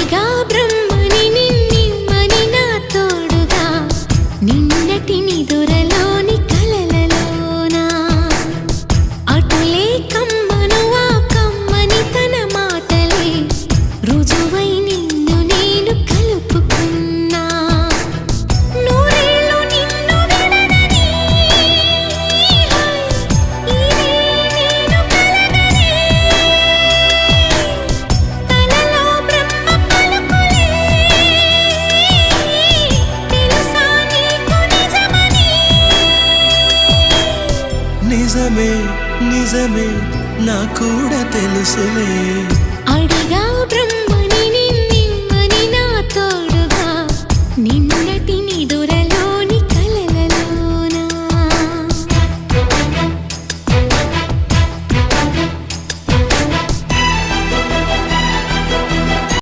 అడిగా బ్రహ్మని నిన్నిమ్మని నా తోడుగా నిన్నటి నిదురలోని కలలలోనా అటులే కమ్మను ఆ కమ్మని తన మాటలే రుజువై నిన్ను నేను కలుపుకున్నా నూరేళ్ళు నిన్ను విడనని ఇదే నేను కలగనే తలలో బ్రహ్మ పలుకులే తెలుసా నీకు నిజమని నిజమే నిజమే నా కూడా తెలుసులే అడిగా బ్రహ్మ